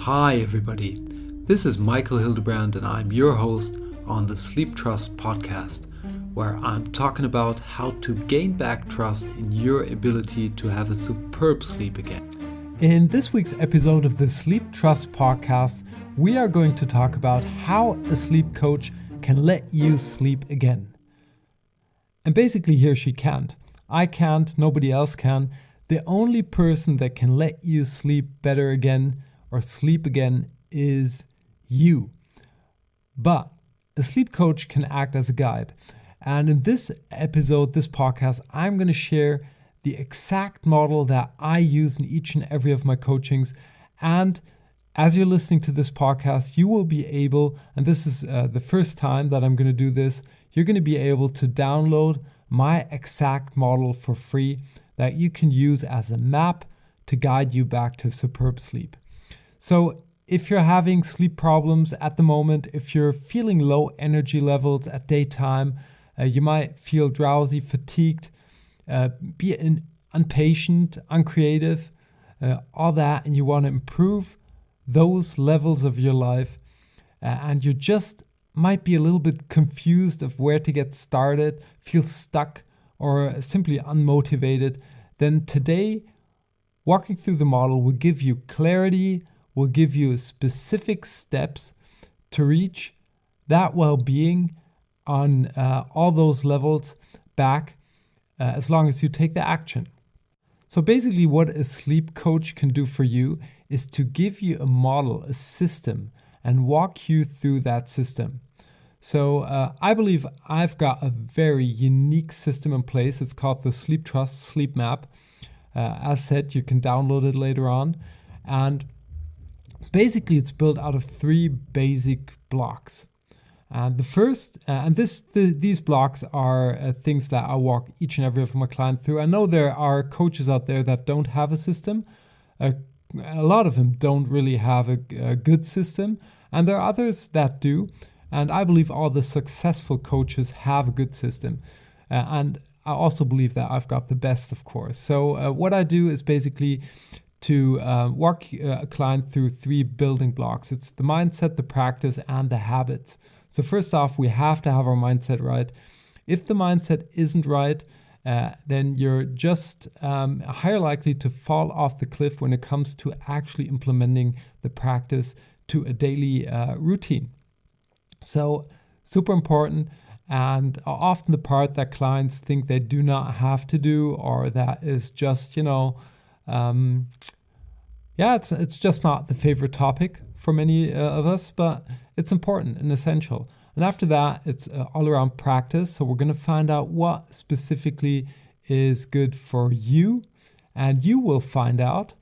Hi everybody, this is Michael Hildebrandt and I'm your host on the Sleeptrust podcast, where I'm talking about how to gain back trust in your ability to have a superb sleep again. In this week's episode of the Sleeptrust podcast, we are going to talk about how a sleep coach can let you sleep again. And basically here she can't. I can't, nobody else can. The only person that can let you sleep better again or sleep again is you. But a sleep coach can act as a guide. And in this episode, this podcast, I'm going to share the exact model that I use in each and every of my coachings. And as you're listening to this podcast, you will be able, and this is the first time that I'm going to do this, you're going to be able to download my exact model for free that you can use as a map to guide you back to superb sleep. So if you're having sleep problems at the moment, if you're feeling low energy levels at daytime, you might feel drowsy, fatigued, be impatient, uncreative, all that, and you want to improve those levels of your life, and you just might be a little bit confused of where to get started, feel stuck, or simply unmotivated, then today, walking through the model will give you clarity, will give you specific steps to reach that well-being on all those levels back as long as you take the action. So basically what a sleep coach can do for you is to give you a model, a system, and walk you through that system. So I believe I've got a very unique system in place. It's called the Sleeptrust Sleep Map. As said, you can download it later on. And basically it's built out of three basic blocks. And the first, these blocks are things that I walk each and every of my clients through. I know there are coaches out there that don't have a system. A lot of them don't really have a good system. And there are others that do. And I believe all the successful coaches have a good system. And I also believe that I've got the best, of course. So what I do is basically to walk a client through three building blocks. It's the mindset, the practice, and the habits. So first off, we have to have our mindset right. If the mindset isn't right, then you're just higher likely to fall off the cliff when it comes to actually implementing the practice to a daily routine. So super important, and often the part that clients think they do not have to do, or that is just, it's just not the favorite topic for many of us, but it's important and essential. And after that, it's all around practice. So we're going to find out what specifically is good for you, and you will find out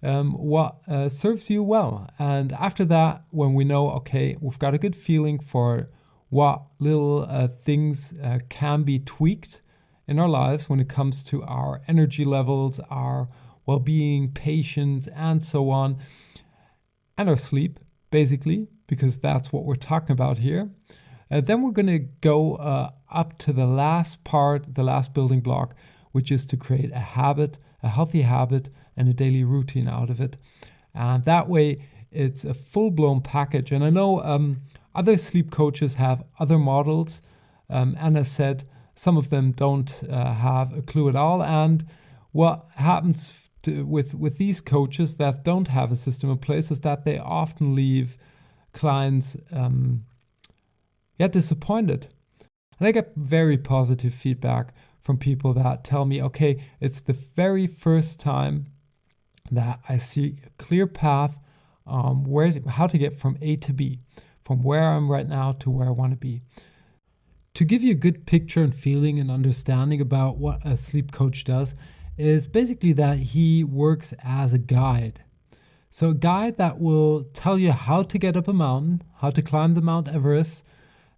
what serves you well. And after that, when we know, okay, we've got a good feeling for what little things can be tweaked in our lives when it comes to our energy levels, our well-being, patience, and so on, and our sleep, basically, because that's what we're talking about here. Then we're going to go up to the last part, the last building block, which is to create a habit, a healthy habit, and a daily routine out of it. And that way, it's a full-blown package. And I know other sleep coaches have other models. And as said, some of them don't have a clue at all. And what happens with these coaches that don't have a system in place is that they often leave clients disappointed. And I get very positive feedback from people that tell me, okay, it's the very first time that I see a clear path how to get from A to B, from where I'm right now to where I want to be. To give you a good picture and feeling and understanding about what a sleep coach does is basically that he works as a guide. So a guide that will tell you how to get up a mountain, how to climb the Mount Everest.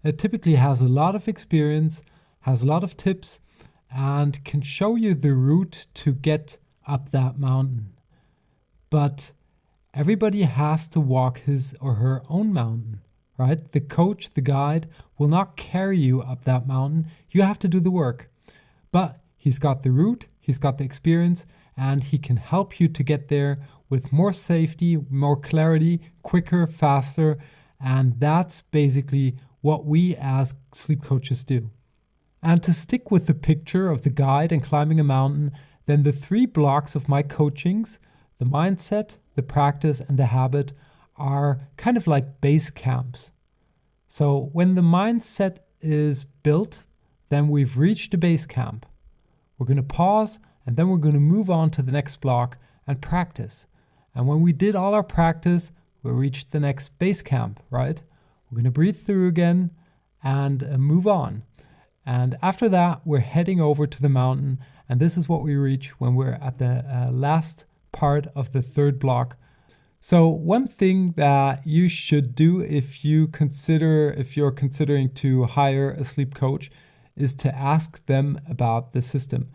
It typically has a lot of experience, has a lot of tips, and can show you the route to get up that mountain. But everybody has to walk his or her own mountain, right? The coach, the guide, will not carry you up that mountain. You have to do the work. But he's got the route, he's got the experience, and he can help you to get there with more safety, more clarity, quicker, faster. And that's basically what we as sleep coaches do. And to stick with the picture of the guide and climbing a mountain, then the 3 blocks of my coachings, the mindset, the practice, and the habit, are kind of like base camps. So when the mindset is built, then we've reached the base camp. We're going to pause, and then we're going to move on to the next block and practice. And when we did all our practice, we reached the next base camp, right? We're going to breathe through again and move on. And after that, we're heading over to the mountain. And this is what we reach when we're at the last part of the 3rd block. So one thing that you should do if you're considering to hire a sleep coach is to ask them about the system.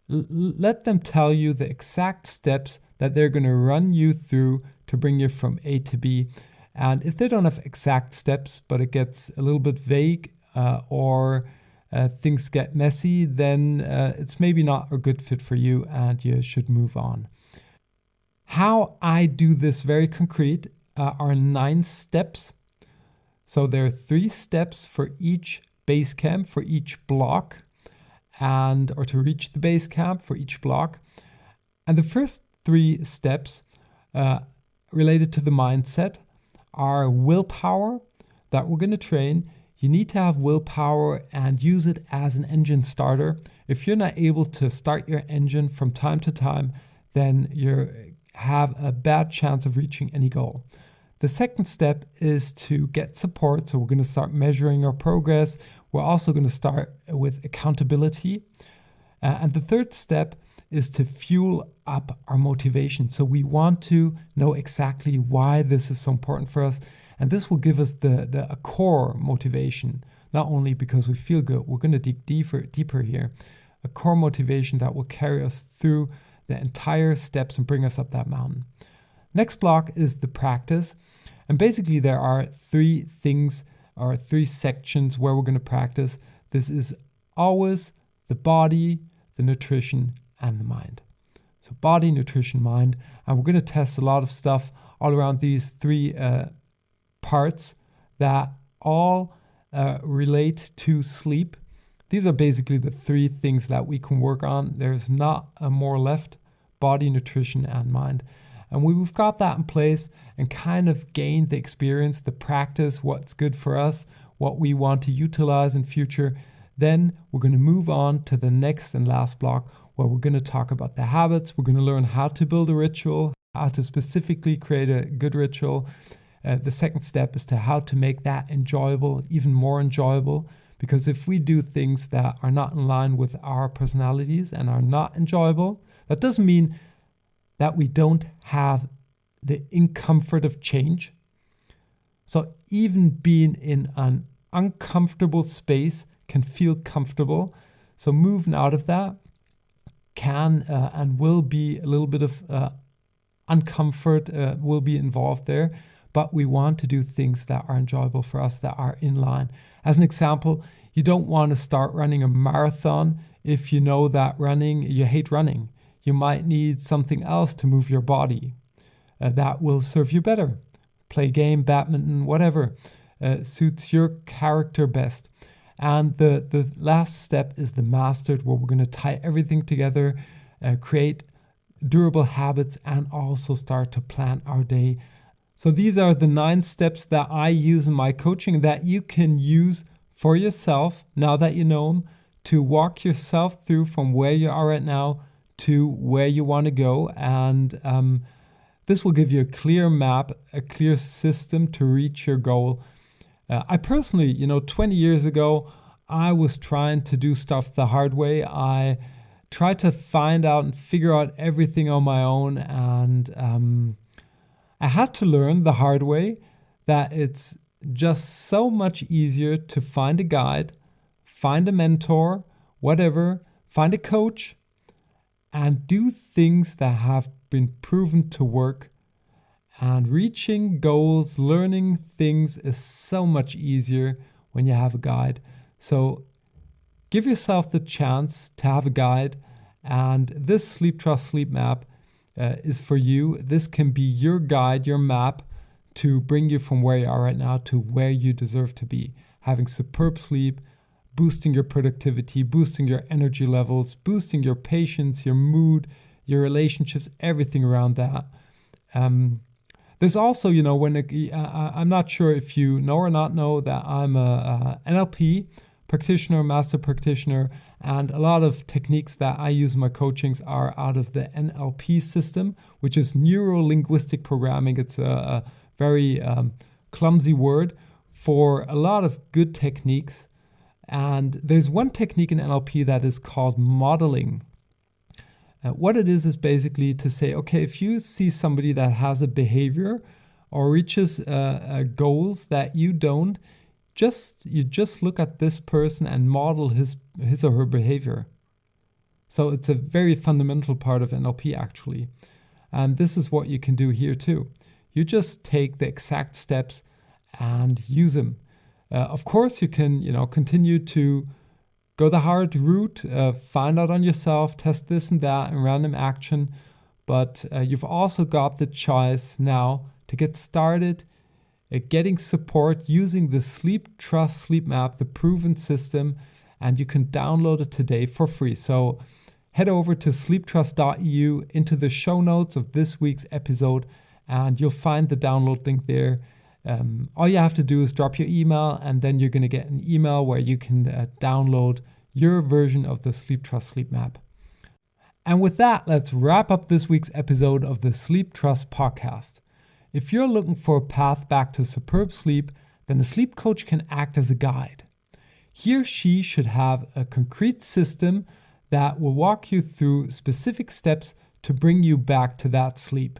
Let them tell you the exact steps that they're going to run you through to bring you from A to B. And if they don't have exact steps, but it gets a little bit vague or things get messy, then it's maybe not a good fit for you and you should move on. How I do this very concrete are 9 steps. So there are 3 steps for each base camp, for each block, or to reach the base camp for each block. And the first 3 steps related to the mindset are willpower that we're going to train. You need to have willpower and use it as an engine starter. If you're not able to start your engine from time to time, then you have a bad chance of reaching any goal. The second step is to get support. So we're going to start measuring our progress. We're also going to start with accountability. And the third step is to fuel up our motivation. So we want to know exactly why this is so important for us. And this will give us a core motivation, not only because we feel good. We're going to dig deeper here. A core motivation that will carry us through the entire steps and bring us up that mountain. Next block is the practice. And basically there are 3 things or 3 sections where we're going to practice. This is always the body, the nutrition, and the mind. So body, nutrition, mind. And we're going to test a lot of stuff all around these 3 parts that all relate to sleep. These are basically the 3 things that we can work on. There's not more left: body, nutrition, and mind. And we've got that in place and kind of gained the experience, the practice, what's good for us, what we want to utilize in future. Then we're going to move on to the next and last block where we're going to talk about the habits. We're going to learn how to build a ritual, how to specifically create a good ritual. The second step is to how to make that enjoyable, even more enjoyable. Because if we do things that are not in line with our personalities and are not enjoyable, that doesn't mean that we don't have the discomfort of change. So even being in an uncomfortable space can feel comfortable. So moving out of that can and will be a little bit of uncomfort will be involved there. But we want to do things that are enjoyable for us, that are in line. As an example, you don't want to start running a marathon if you know that you hate running. You might need something else to move your body that will serve you better. Play game, badminton, whatever suits your character best. And the last step is the mastered, where we're going to tie everything together, create durable habits, and also start to plan our day. So these are the 9 steps that I use in my coaching that you can use for yourself, now that you know them, to walk yourself through from where you are right now to where you want to go. And this will give you a clear map, a clear system to reach your goal. I personally, 20 years ago, I was trying to do stuff the hard way. I tried to find out and figure out everything on my own. And I had to learn the hard way that it's just so much easier to find a guide, find a mentor, whatever, find a coach, and do things that have been proven to work. And reaching goals, learning things is so much easier when you have a guide. So give yourself the chance to have a guide. And this Sleeptrust Sleep Map is for you. This can be your guide, your map to bring you from where you are right now to where you deserve to be. Having superb sleep, boosting your productivity, boosting your energy levels, boosting your patience, your mood, your relationships, everything around that. There's also, I'm not sure if you know or not know that I'm a NLP practitioner, master practitioner, and a lot of techniques that I use in my coachings are out of the NLP system, which is neuro-linguistic programming. It's a very clumsy word for a lot of good techniques. And there's one technique in NLP that is called modeling. What it is basically to say, okay, if you see somebody that has a behavior or reaches goals that you don't, you just look at this person and model his or her behavior. So it's a very fundamental part of NLP actually. And this is what you can do here too. You just take the exact steps and use them. Of course, you can, continue to go the hard route, find out on yourself, test this and that in random action. But you've also got the choice now to get started getting support using the Sleeptrust sleep map, the proven system, and you can download it today for free. So head over to sleeptrust.eu into the show notes of this week's episode, and you'll find the download link there. All you have to do is drop your email, and then you're going to get an email where you can download your version of the Sleeptrust sleep map. And with that, let's wrap up this week's episode of the Sleeptrust podcast. If you're looking for a path back to superb sleep, then a sleep coach can act as a guide. He or she should have a concrete system that will walk you through specific steps to bring you back to that sleep.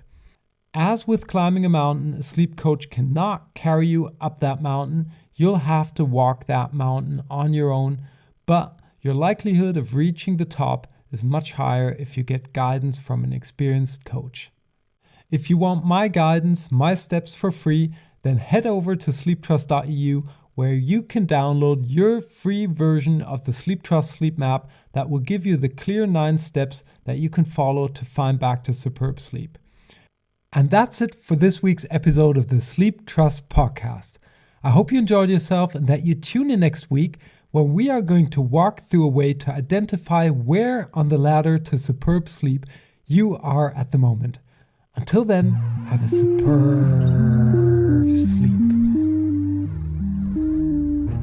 As with climbing a mountain, a sleep coach cannot carry you up that mountain. You'll have to walk that mountain on your own, but your likelihood of reaching the top is much higher if you get guidance from an experienced coach. If you want my guidance, my steps for free, then head over to sleeptrust.eu where you can download your free version of the Sleeptrust sleep map that will give you the clear 9 steps that you can follow to find back to superb sleep. And that's it for this week's episode of the Sleeptrust podcast. I hope you enjoyed yourself and that you tune in next week where we are going to walk through a way to identify where on the ladder to superb sleep you are at the moment. Until then, have a superb sleep.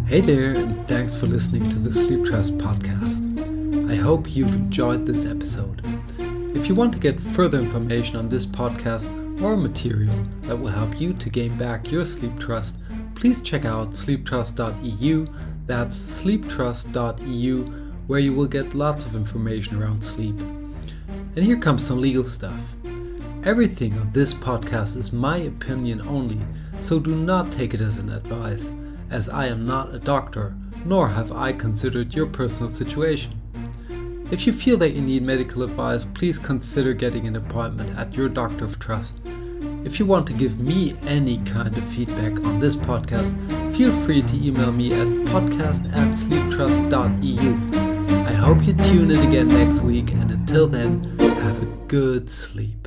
Hey there, and thanks for listening to the Sleeptrust podcast. I hope you've enjoyed this episode. If you want to get further information on this podcast or material that will help you to gain back your sleep trust, please check out sleeptrust.eu. That's sleeptrust.eu, where you will get lots of information around sleep. And here comes some legal stuff. Everything on this podcast is my opinion only, so do not take it as an advice, as I am not a doctor, nor have I considered your personal situation. If you feel that you need medical advice, please consider getting an appointment at your doctor of trust. If you want to give me any kind of feedback on this podcast, feel free to email me at podcast@sleeptrust.eu. I hope you tune in again next week, and until then, have a good sleep.